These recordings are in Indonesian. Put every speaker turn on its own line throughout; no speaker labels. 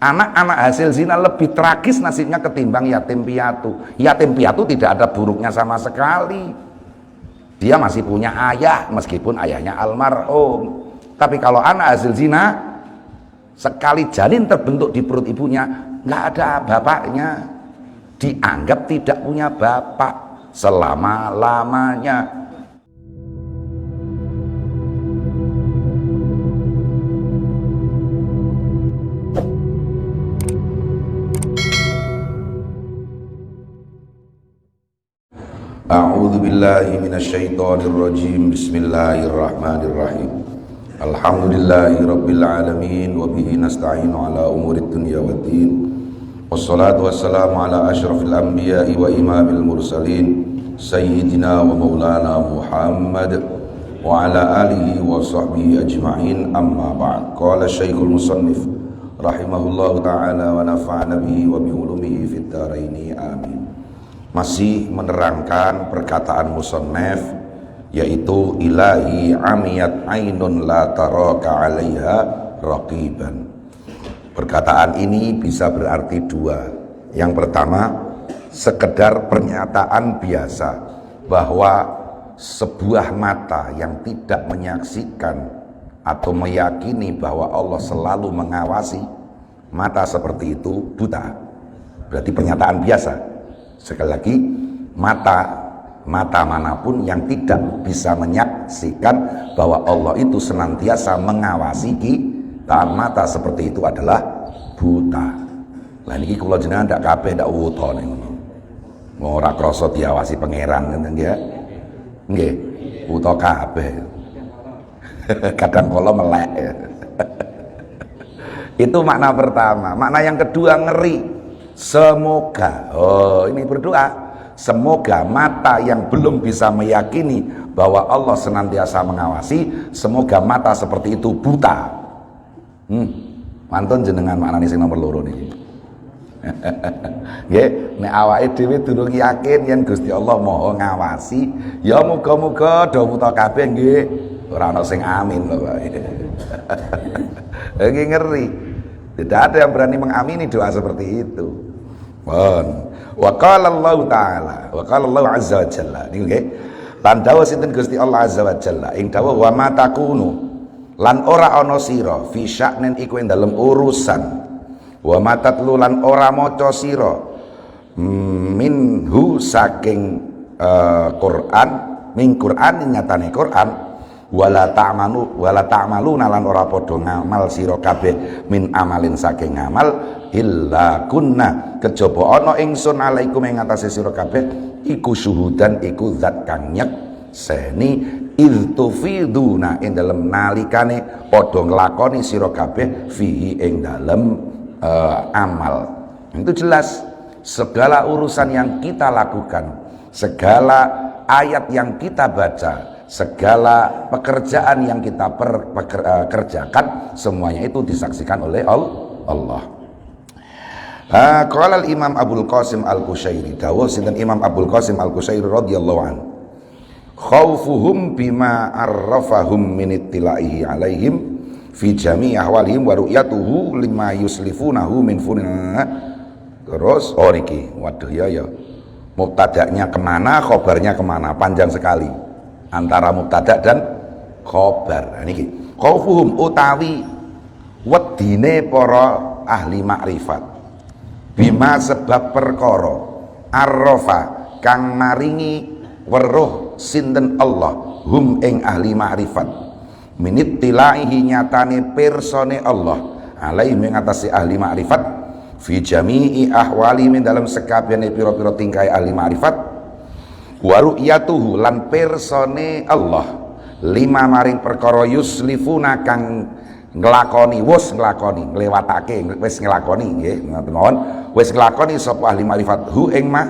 Anak-anak hasil zina lebih tragis nasibnya ketimbang yatim piatu. Yatim piatu tidak ada buruknya sama sekali. Dia masih punya ayah meskipun ayahnya almarhum. Tapi kalau anak hasil zina, sekali janin terbentuk di perut ibunya, nggak ada bapaknya, dianggap tidak punya bapak selama-lamanya. A'udzu billahi minasyaitonir rajim. Bismillahirrahmanirrahim. Alhamdulillahi rabbil alamin wa bihi nasta'inu ala umurid dunya waddin. Wassalatu wassalamu ala asyrafil anbiya'i wa imamil mursalin sayyidina wa maulana Muhammad wa ala alihi wa sahbihi ajma'in, amma ba'd. Qala Syekhul Musannif rahimahullahu ta'ala wa nafa'ana bihi wa bi ulumihi fid dharaini amin. Masih menerangkan perkataan musannif, yaitu ilahi amiyat ainun la taraka 'alaiha raqiban. Perkataan ini bisa berarti dua. Yang pertama, sekedar pernyataan biasa bahwa sebuah mata yang tidak menyaksikan atau meyakini bahwa Allah selalu mengawasi, mata seperti itu buta. Berarti pernyataan biasa. Sekali lagi, mata manapun yang tidak bisa menyaksikan bahwa Allah itu senantiasa mengawasi kita, mata seperti itu adalah buta. Lah niki kula jenengan ndak kabeh ndak wuta niku. Ora krasa diawasi pangeran ngoten nggih. Nggih, wuta kabeh. Kadang kala melek. Itu makna pertama. Makna yang kedua, ngeri. Semoga, ini berdoa, semoga mata yang belum bisa meyakini bahwa Allah senantiasa mengawasi, semoga mata seperti itu buta. Mantun jenengan maknane sing nomor loro niki. Nggih, nek awake dhewe durung yakin yen Gusti Allah Maha ngawasi, ya muga-muga do buta kabeh nggih. Ora ana sing amin lho Pak. Iki ngeri. Tidak ada yang berani mengamini doa seperti itu. Wa qala Allah taala, wa qala Allah azza wa jalla. Niku nggih. Lan dawuh sinten Gusti Allah azza wa jalla, ing dawuh wa ma takunu, lan ora ana sira fi sya'nin iku ing dalem urusan. Wa ma tatlu lan ora maca sira minhu saking Quran, min Quran nyatane Quran. Wala ta'maluna lan ora padha ngamal sira kabeh min amalin saking ngamal illa kunna kejaba ana ingsun alaikum ing atase sira kabeh iku syuhudan iku zat kang nyekseni iltufiduna ing dalem nalikane padha nglakoni sira kabeh fihi ing dalem amal. Itu jelas segala urusan yang kita lakukan, segala ayat yang kita baca, segala pekerjaan yang kita kerjakan, semuanya itu disaksikan oleh Allah. Qala al-Imam Abul Qasim Al-Qushairi, dawuh sinten Imam Abul Qasim Al-Qushairi radhiyallahu an, khaufuhum bima arrafahum min ittila'ihi alaihim fi jami' ahwalihim wa ru'yatuhu lima yuslifunahu min funna. Terus niki waduh ya mubtada'nya kemana, khobarnya kemana, panjang sekali antara mubtada dan khobar. Niki khaufuhum utawi wedine para ahli makrifat bima sebab perkara arrafa kang maringi weruh sinten Allah hum ing ahli makrifat minit tilaihi nyatane pirsane Allah alaihi mengatasi ahli makrifat fi jami'i ahwali min dalam sekabehane pira-pira tingkai ahli makrifat wa ru'yatuhu lan pirsane Allah lima maring perkara yuslifuna kang nglakoni wis nglakoni nglewatake wis nglakoni nggih ngoten mawon wis nglakoni sapa ahli makrifat hu ing ma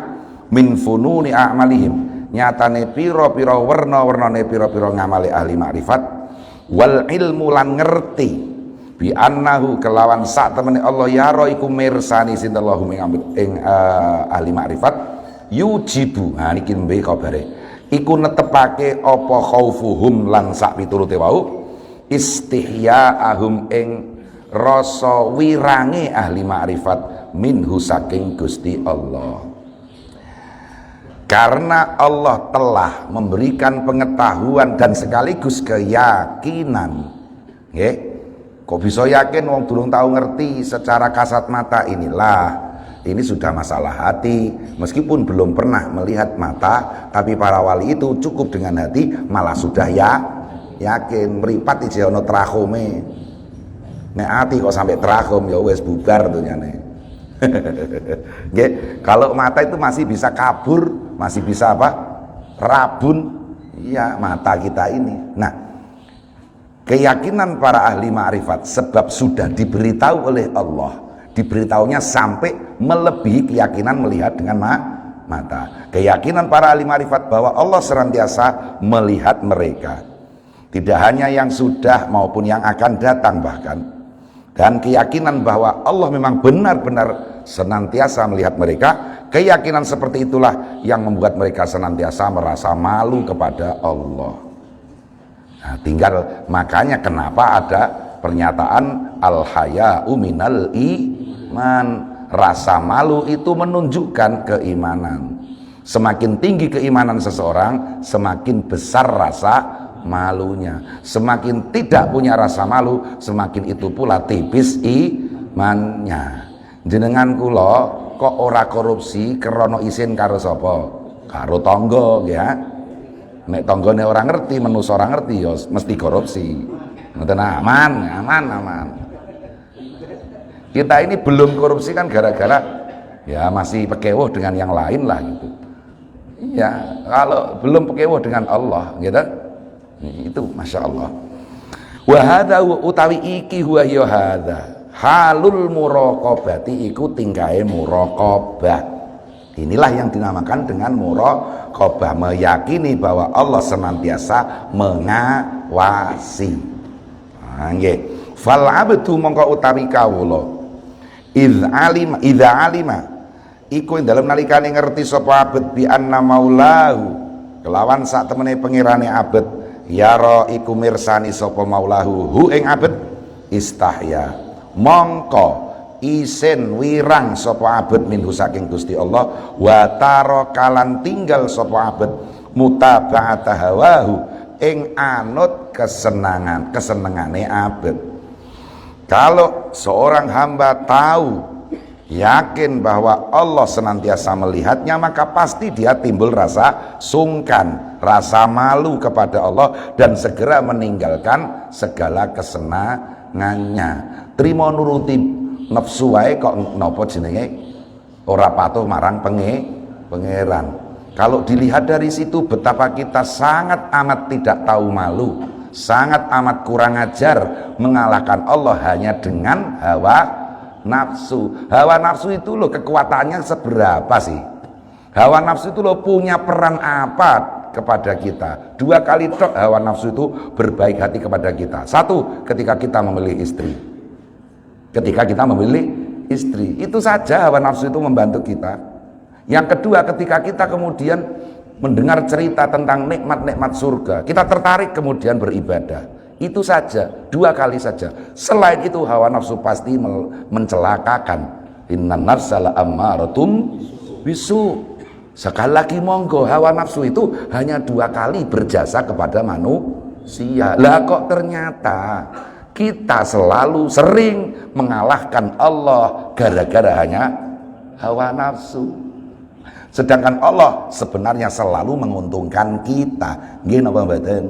min fununi a'malihim nyatane pira-pira werna-wernane pira-pira ngamale ahli makrifat wal ilmu lan ngerti bi annahu kelawan sak temene Allah yara iku mirsani sinallahu ing ahli makrifat yujibu. Nah niki mbe kabare iku netepake apa khaufuhum lan sak piturute wau istihya'ahum ing rasa wirange ahli ma'rifat minhu saking Gusti Allah. Karena Allah telah memberikan pengetahuan dan sekaligus keyakinan. Nggih. Kok bisa yakin wong durung tahu ngerti secara kasat mata? Inilah, ini sudah masalah hati. Meskipun belum pernah melihat mata, tapi para wali itu cukup dengan hati malah sudah yakin. Meripat iki ana trachome. Nek ati kok sampai trachom ya wis bubar dunyane. Nggih, kalau mata itu masih bisa kabur, masih bisa apa? Rabun. Iya, mata kita ini. Nah, keyakinan para ahli ma'rifat sebab sudah diberitahu oleh Allah, diberitahunya sampai melebihi keyakinan melihat dengan mata. Keyakinan para ahli ma'rifat bahwa Allah senantiasa melihat mereka, tidak hanya yang sudah maupun yang akan datang bahkan. Dan keyakinan bahwa Allah memang benar-benar senantiasa melihat mereka. Keyakinan seperti itulah yang membuat mereka senantiasa merasa malu kepada Allah. Nah, tinggal makanya kenapa ada pernyataan al-haya'u minal iman. Rasa malu itu menunjukkan keimanan. Semakin tinggi keimanan seseorang, semakin besar rasa malunya. Semakin tidak punya rasa malu, semakin itu pula tipis imannya. Jenengan kula kok ora korupsi krana isin karo sapa? Karo tangga, ya. Nek tanggane ora ngerti, menungso ora ngerti ya mesti korupsi. Ngoten aman. Kita ini belum korupsi kan gara-gara ya masih pekewuh dengan yang lain lah gitu. Ya, kalau belum pekewuh dengan Allah, gitu. Itu Masya Allah. Wa hadza utawi iki huwa ya hadza halul muraqabati, iku tingkahe muraqabah. Inilah yang dinamakan dengan muraqabah, meyakini bahwa Allah senantiasa mengawasi. Nggih. Fal abdu mongko utawi kawula idza alima iku ing dalem nalikane ngerti sapa abet bi anna maulahu kelawan sak temene pengirane abet yara iku mirsani sapa maulahu hu ing abet istahya mongko isin wirang sapa abet minhu saking Gusti Allah wa tara kalan tinggal sapa abet mutaba'ata hawahu ing anut kesenengane abet. Kalau seorang hamba tahu, yakin bahwa Allah senantiasa melihatnya, maka pasti dia timbul rasa sungkan, rasa malu kepada Allah, dan segera meninggalkan segala kesenangannya. Trimo nuruti nafsu wae kok napa jenenge ora patuh marang pangeran. Kalau dilihat dari situ betapa kita sangat amat tidak tahu malu, sangat amat kurang ajar mengalahkan Allah hanya dengan hawa nafsu. Hawa nafsu itu loh kekuatannya seberapa sih? Hawa nafsu itu loh punya peran apa kepada kita? 2 kali tok hawa nafsu itu berbaik hati kepada kita. 1, ketika kita memilih istri. Ketika kita memilih istri, itu saja hawa nafsu itu membantu kita. Yang kedua, ketika kita kemudian mendengar cerita tentang nikmat-nikmat surga, kita tertarik kemudian beribadah. Itu saja, 2 kali saja. Selain itu hawa nafsu pasti mencelakakan. Innan nafsa la'ammaratum bisu. Sekali lagi monggo, hawa nafsu itu hanya 2 kali berjasa kepada manusia. Lah kok ternyata kita selalu sering mengalahkan Allah gara-gara hanya hawa nafsu. Sedangkan Allah sebenarnya selalu menguntungkan kita. Nggih napa mboten?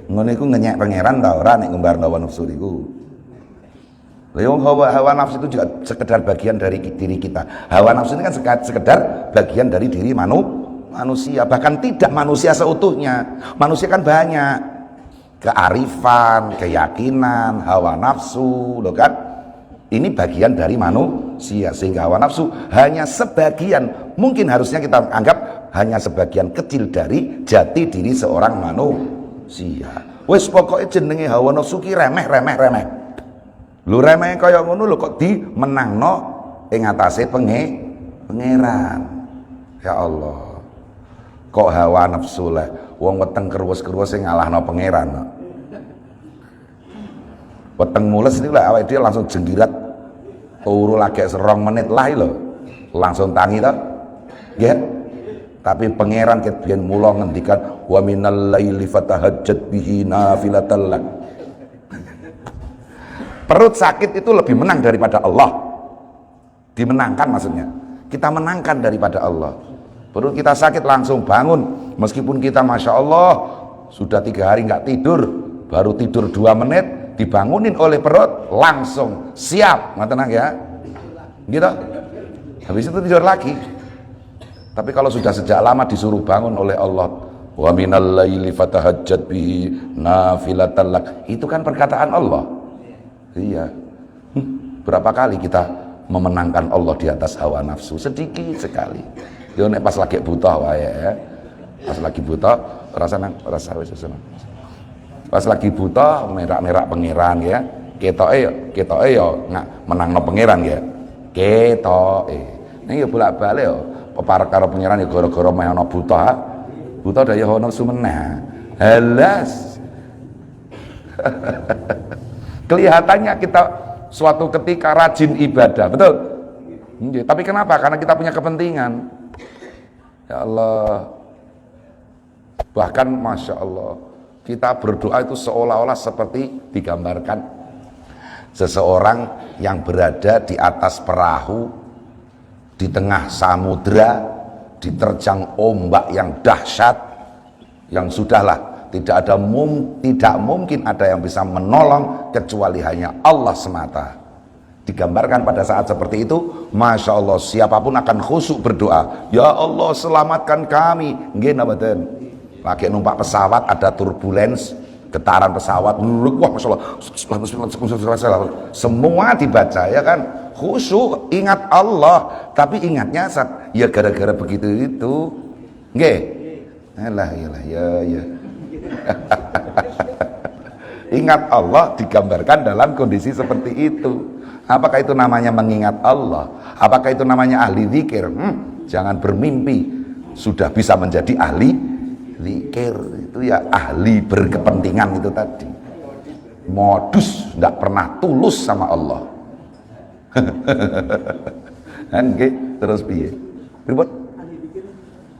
Ngono iku ngenyek pangeran ta ora nek ngumbar hawa nafsu niku. Lha hawa nafsu itu juga sekedar bagian dari diri kita. Hawa nafsu ini kan sekedar bagian dari diri manusia, bahkan tidak manusia seutuhnya. Manusia kan banyak. Kearifan, keyakinan, hawa nafsu, loh kan? Ini bagian dari manusia, sehingga hawa nafsu hanya sebagian, mungkin harusnya kita anggap hanya sebagian kecil dari jati diri seorang manusia. Wes pokoknya jenenge hawa nafsu ki remeh. Lu remeh kaya ngono lho kok dimenangno ing atase pangeran. Ya Allah. Kok hawa nafsu lah wong weteng kerus-kerus sing ngalahno pangeran. Weteng mules niku lah awake dhewe langsung jenggirat turu lagi 2 menit lah lho. Langsung tangi to. Nggih. Tapi pangeran ket biyen mula ngendikan wa minal laili fatahajjat bihi nafilatan lak. Perut sakit itu lebih menang daripada Allah. Dimenangkan maksudnya. Kita menangkan daripada Allah. Perut kita sakit langsung bangun. Meskipun kita Masya Allah sudah 3 hari nggak tidur, baru tidur 2 menit, dibangunin oleh perut, langsung siap. Nggak tenang ya. Gitu. Habis itu tidur lagi. Tapi kalau sudah sejak lama disuruh bangun oleh Allah, wa minal laili fatahajjat bihi nafilatan lak. Itu kan perkataan Allah. Iya. Berapa kali kita memenangkan Allah di atas hawa nafsu? Sedikit sekali. Yo nek pas lagi buta wae ya. Pas lagi buta rasa wis seneng. Pas lagi buta merak-merak pangeran ya. Ketoke yo menangno pangeran ya. Ketoke. Ning yo bolak-balik yo peparek karo pangeran ya gara-gara meh ana buta. Buta daya ono sumeneh. Halas. Kelihatannya kita suatu ketika rajin ibadah, betul? Tapi kenapa? Karena kita punya kepentingan. Ya Allah. Bahkan Masya Allah, kita berdoa itu seolah-olah seperti digambarkan seseorang yang berada di atas perahu di tengah samudra, diterjang ombak yang dahsyat, yang sudahlah tidak mungkin ada yang bisa menolong kecuali hanya Allah semata. Digambarkan pada saat seperti itu, Masya Allah, siapapun akan khusyuk berdoa, ya Allah selamatkan kami. Nggih nabaten. Lagi numpak pesawat ada turbulence, getaran pesawat, wah Masya Allah, semua dibaca ya kan, khusyuk, ingat Allah, tapi ingatnya ya gara-gara begitu itu. Nggih. Alah ya. Ingat Allah digambarkan dalam kondisi seperti itu. Apakah itu namanya mengingat Allah? Apakah itu namanya ahli zikir? Jangan bermimpi sudah bisa menjadi ahli zikir. Itu ya ahli berkepentingan itu tadi. Modus, tidak pernah tulus sama Allah. Oke, terus piye? Ribut?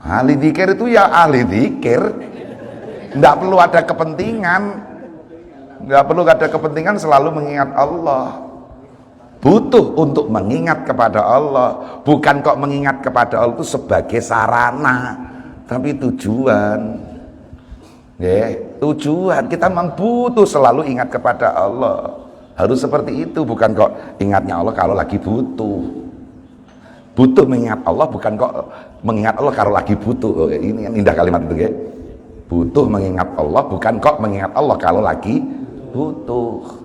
Ahli zikir itu ya ahli zikir. Tidak perlu ada kepentingan. Tidak perlu ada kepentingan, selalu mengingat Allah. Butuh untuk mengingat kepada Allah. Bukan kok mengingat kepada Allah itu sebagai sarana, tapi tujuan. Ya, tujuan. Kita memang butuh selalu ingat kepada Allah. Harus seperti itu. Bukan kok ingatnya Allah kalau lagi butuh. Butuh mengingat Allah, bukan kok mengingat Allah kalau lagi butuh. Ini yang indah kalimat itu ya. Butuh mengingat Allah, bukan kok mengingat Allah kalau lagi butuh.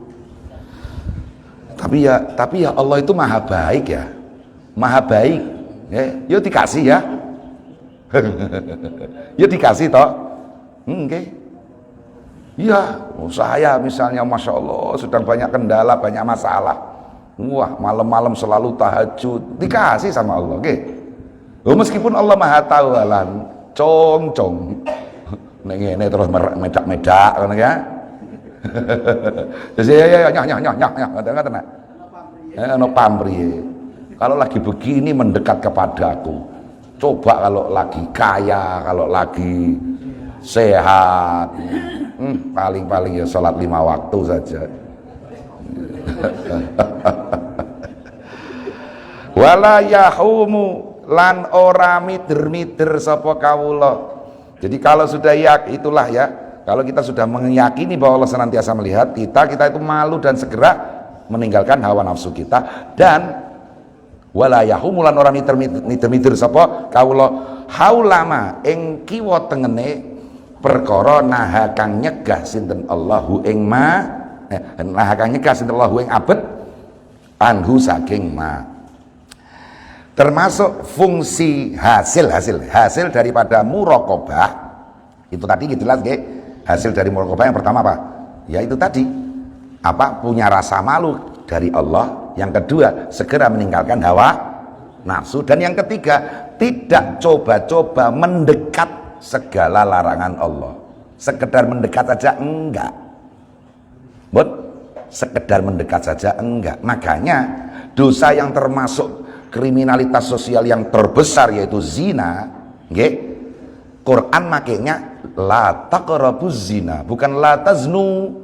Tapi ya Allah itu maha baik ya. Maha baik. Ya dikasih ya. Ya dikasih toh. Okay. Ya, saya misalnya Masya Allah sedang banyak kendala, banyak masalah. Wah, malam-malam selalu tahajud. Dikasih sama Allah, oke. Meskipun Allah maha tahu alan, cong. Ini terus medak-medak kan ya. Jadi ya kata-kata nak. No pamrih. Kalau lagi begini mendekat kepadaku. Coba kalau lagi kaya, kalau lagi sehat, paling-paling ya sholat 5 waktu saja. Wala yahumu lan ora mider-mider sapa kawula. Jadi kalau sudah itulah ya, kalau kita sudah meyakini bahwa Allah senantiasa melihat kita itu malu dan segera meninggalkan hawa nafsu kita. Dan wala yahumulan orang mider-mider sapa kawula haulama ing kiwa tengene perkara naha kang nyegah sinten Allahu ing naha kang nyegah sinten Allahu ing abet anhu saking ma. Termasuk fungsi hasil daripada muraqabah itu tadi jelas nggih. Hasil dari muraqabah yang pertama apa? Ya itu tadi punya rasa malu dari Allah. Yang kedua segera meninggalkan hawa nafsu. Dan yang ketiga tidak coba-coba mendekat segala larangan Allah. Sekedar mendekat saja enggak. sekedar mendekat saja enggak. Makanya dosa yang termasuk kriminalitas sosial yang terbesar yaitu zina, nggih. Quran makanya la taqrabuz zina, bukan la taznu.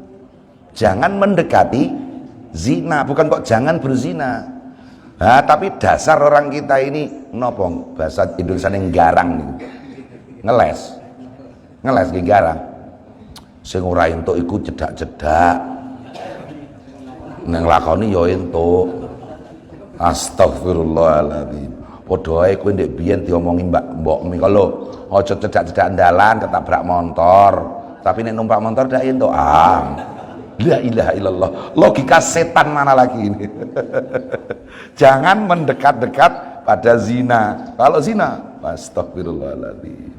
Jangan mendekati zina, bukan kok jangan berzina. Nah, tapi dasar orang kita ini nopong bahasa Indonesia yang garang nih. Ngeles ki garang. Sing ora entuk iku cedak-cedak. Nang lakoni ya entuk. Astagfirullahaladzim. Padha ae kowe ndek biyen diomongi mbokmu kalau aja cedak-cedak dalan ketabrak motor. Tapi nek numpak motor ndak entuk. La ilaha illallah. Logika setan mana lagi ini? Jangan mendekat-dekat pada zina. Kalau zina, astagfirullahaladzim.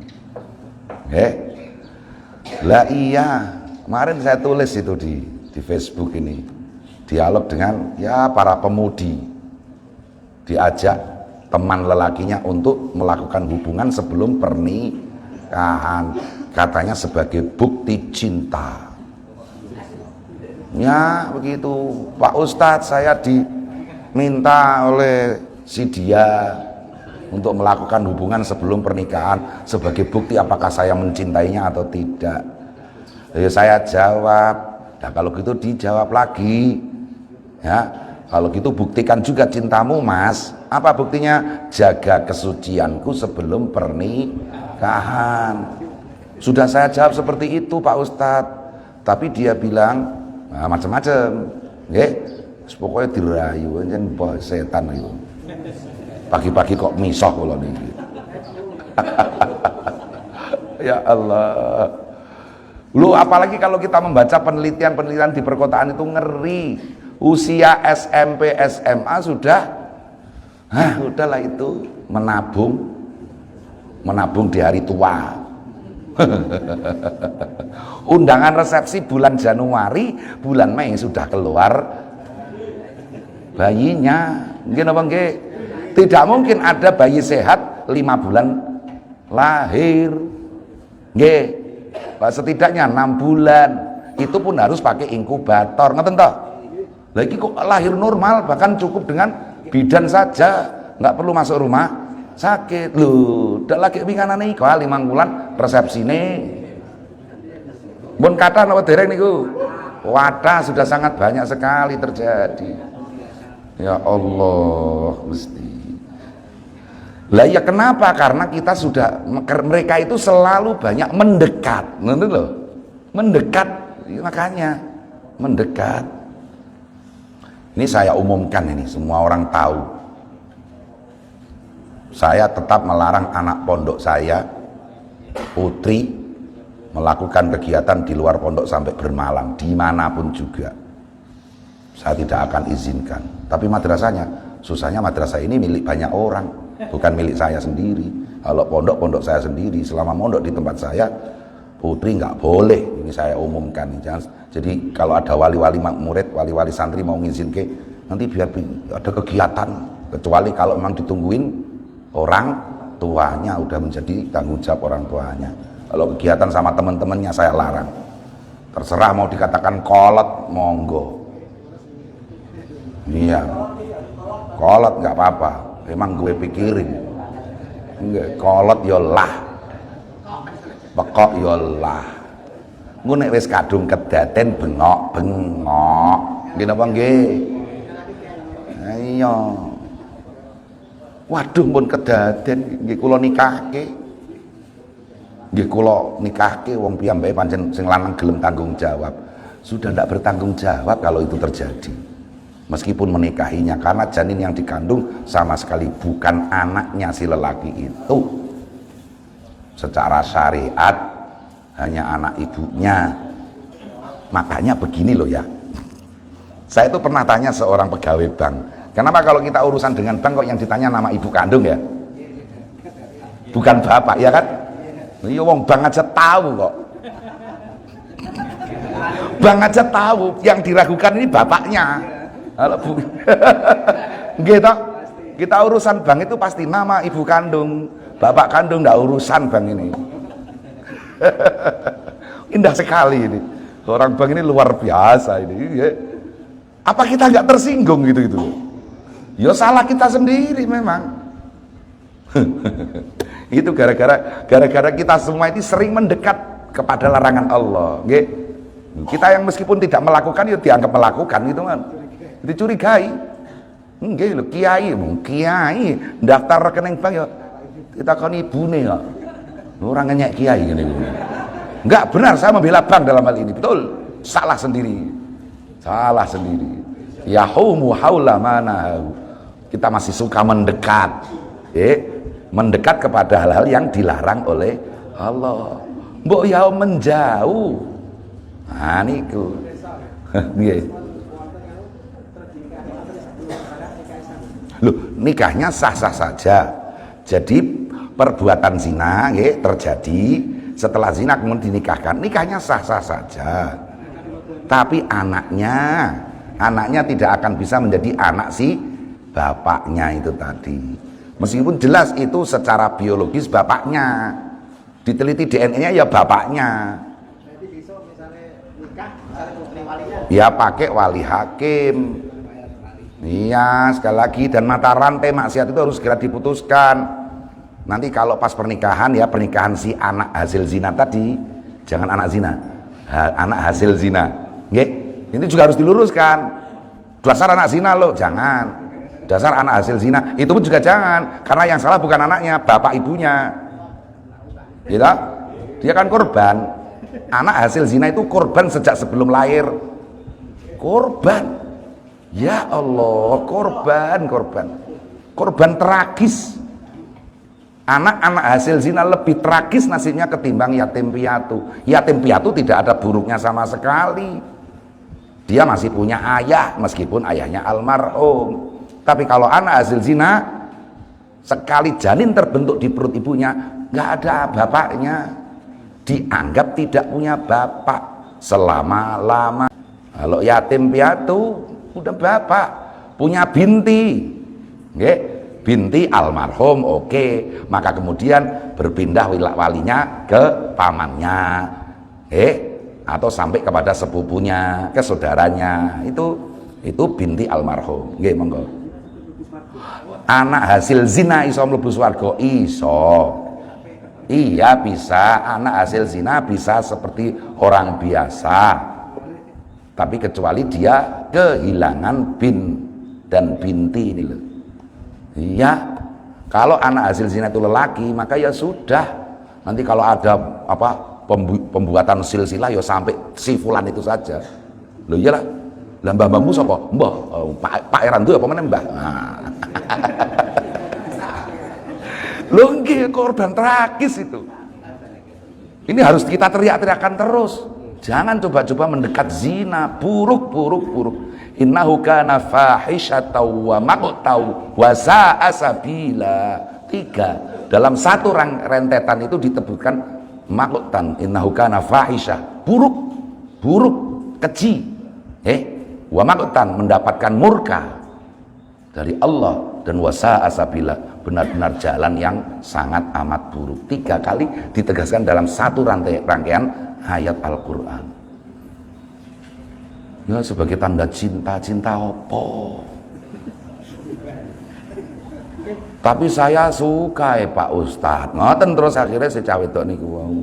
Lah iya, kemarin saya tulis itu di Facebook ini, dialog dengan ya para pemudi, diajak teman lelakinya untuk melakukan hubungan sebelum pernikahan, katanya sebagai bukti cinta. Ya begitu, Pak Ustadz, saya diminta oleh si dia untuk melakukan hubungan sebelum pernikahan sebagai bukti apakah saya mencintainya atau tidak. Ya, saya jawab, nah kalau gitu dijawab lagi, ya kalau gitu buktikan juga cintamu mas. Apa buktinya? Jaga kesucianku sebelum pernikahan. Sudah saya jawab seperti itu Pak Ustadz, tapi dia bilang nah, macam-macam, nggih. Pokoknya dirayu anjen setan itu. Pagi-pagi kok misah kula niki. Ya Allah. Lu apalagi kalau kita membaca penelitian-penelitian di perkotaan itu ngeri. Usia SMP, SMA sudah udahlah itu menabung di hari tua. Undangan resepsi bulan Januari, bulan Mei sudah keluar bayinya. Nggih napa nggih? Tidak mungkin ada bayi sehat 5 bulan lahir. Nggih. Setidaknya 6 bulan. Itu pun harus pakai inkubator, ngeten toh? Lah iki kok lahir normal, bahkan cukup dengan bidan saja, nggak perlu masuk rumah sakit. Lho, ndak lagi pinganane iku 5 bulan resepsine. Mun kata napa dereng niku? Wadah sudah sangat banyak sekali terjadi. Ya Allah, mesti. Lah ya kenapa? Karena kita sudah, mereka itu selalu banyak mendekat, ngono lho. Mendekat, makanya mendekat. Ini saya umumkan ini, semua orang tahu. Saya tetap melarang anak pondok saya, putri, melakukan kegiatan di luar pondok sampai bermalam, dimanapun juga. Saya tidak akan izinkan. Tapi madrasahnya, susahnya madrasah ini milik banyak orang, bukan milik saya sendiri. Kalau pondok saya sendiri, selama pondok di tempat saya, putri nggak boleh. Ini saya umumkan. Jadi kalau ada wali-wali murid, wali-wali santri mau ngizin ke, nanti biar ada kegiatan. Kecuali kalau memang ditungguin orang tuanya, udah menjadi tanggung jawab orang tuanya. Kalau kegiatan sama teman-temannya saya larang. Terserah mau dikatakan kolot, monggo. Iya, kolot nggak apa-apa. Emang gue pikirin. Enggak, kolot yolah, pekok yolah. Gue nek wis kadung kedaten bengok. Gini apa nggih? Iya. Waduh, pun kedaten nggih kula nikahke. Nggih kula nikahke wong piyambake pancen sing lanang gelem tanggung jawab. Sudah tidak bertanggung jawab kalau itu terjadi. Meskipun menikahinya, karena janin yang dikandung sama sekali bukan anaknya si lelaki itu. Secara syariat hanya anak ibunya. Makanya begini loh ya. Saya itu pernah tanya seorang pegawai bank, kenapa kalau kita urusan dengan bank kok yang ditanya nama ibu kandung ya? Bukan bapak, ya kan? Iya, wong bank aja tahu kok. Bank aja tahu, yang diragukan ini bapaknya. Halo Bu. Gitu. Kita urusan bank itu pasti nama ibu kandung, bapak kandung enggak urusan bank ini. Indah sekali ini. Orang bank ini luar biasa ini. Apa kita nggak tersinggung gitu? Ya salah kita sendiri memang. Itu gara-gara kita semua ini sering mendekat kepada larangan Allah. Nggih. Kita yang meskipun tidak melakukan ya dianggap melakukan gitu kan. Dicurigai. Nggih lho, kiai daftar rekening bank ya kita kon ibune kok. Orang ngenyek kiai ngene iku. Enggak benar, saya membela bank dalam hal ini. Betul. Salah sendiri. Yahumu haula mana. Kita masih suka mendekat. Mendekat kepada hal-hal yang dilarang oleh Allah. Mbok ya menjauh. Nah niku. Nggih. Loh, nikahnya sah-sah saja. Jadi perbuatan zina terjadi setelah zina kemudian dinikahkan, nikahnya sah-sah saja. Tapi anaknya tidak akan bisa menjadi anak si bapaknya itu tadi. Meskipun jelas itu secara biologis bapaknya. Diteliti DNA-nya ya bapaknya. Ya pakai wali hakim. Iya, sekali lagi, dan mata rantai maksiat itu harus segera diputuskan. Nanti kalau pas pernikahan ya, pernikahan si anak hasil zina tadi, jangan anak zina, anak hasil zina. Nggih, ini juga harus diluruskan. Dasar anak zina loh, jangan. Dasar anak hasil zina, itu pun juga jangan, karena yang salah bukan anaknya, bapak ibunya. Gitu? Dia kan korban. Anak hasil zina itu korban sejak sebelum lahir. Korban. Ya Allah, korban tragis. Anak-anak hasil zina lebih tragis nasibnya ketimbang yatim piatu. Yatim piatu tidak ada buruknya sama sekali. Dia masih punya ayah meskipun ayahnya almarhum. Tapi kalau anak hasil zina, sekali janin terbentuk di perut ibunya, nggak ada bapaknya, dianggap tidak punya bapak selama-lama. Kalau yatim piatu udah bapak, punya binti, binti almarhum, oke. Maka kemudian berpindah walinya ke pamannya, atau sampai kepada sepupunya, ke saudaranya. Itu binti almarhum, monggo. Anak hasil zina iso mlebu swarga, iso. Iya bisa, anak hasil zina bisa seperti orang biasa. Tapi kecuali dia kehilangan bin dan binti ini loh. Iya, kalau anak hasil zina itu lelaki, maka ya sudah. Nanti kalau ada pembuatan silsilah ya sampai si fulan itu saja. Loh iyalah. Lah mbah-mbahmu sapa? Mbah, Pak Erandu apa meneh mbah? Nah. Loh nggih, korban tragis itu. Ini harus kita teriak-teriakan terus. Jangan coba-coba mendekat zina, buruk. Innahu kana fahisyatan wa maqtau wa sa'a sabila. 3. Dalam satu rentetan itu disebutkan maqtan, innahu kana fahisyah, buruk, keji. Wa maqtan, mendapatkan murka dari Allah, dan wa sa'a sabila, benar-benar jalan yang sangat amat buruk. 3 kali ditegaskan dalam satu rangkaian ayat Al-Quran. Ya sebagai tanda cinta opo. Tapi saya suka Pak Ustadz. Ngoten terus akhirnya saya cawe tok niku wau.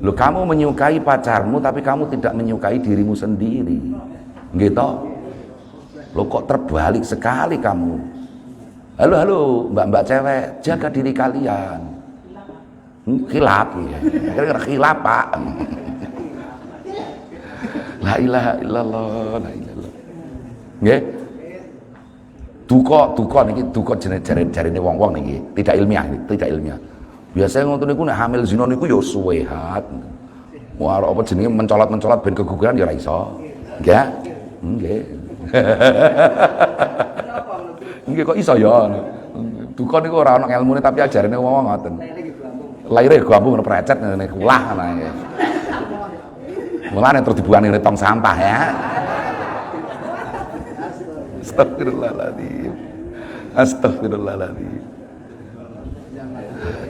Loh, kamu menyukai pacarmu tapi kamu tidak menyukai dirimu sendiri. Gitu. Loh kok terbalik sekali kamu. Halo mbak-mbak cewek, jaga diri kalian. Khilaf ya. Kira-kira khilaf Pak. La ilaha illallah, la ilallah. Nggih. Duka niki duka jarine wong-wong niki, tidak ilmiah. Biasanya ngoten niku nek hamil zina niku ya suwehat. Wah apa jenenge mencolot-mencolot ben keguguran ya ora iso. Nggih. Nggih. Nggih kok iso ya. Duka niku ora ana ilmune tapi ajarane wong-wong ngoten. Laire gampung precet ngene kulah ngono. Mulane terus dibuangi tong sampah ya. Astagfirullahaladzim.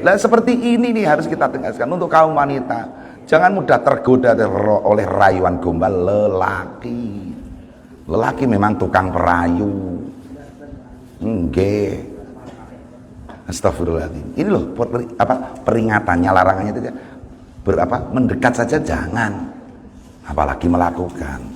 Nah seperti ini nih harus kita tegaskan untuk kaum wanita. Jangan mudah tergoda oleh rayuan gombal lelaki. Lelaki memang tukang perayu. Nggih. Astagfirullahaladzim. Ini loh peringatannya, larangannya itu mendekat saja jangan, apalagi melakukan.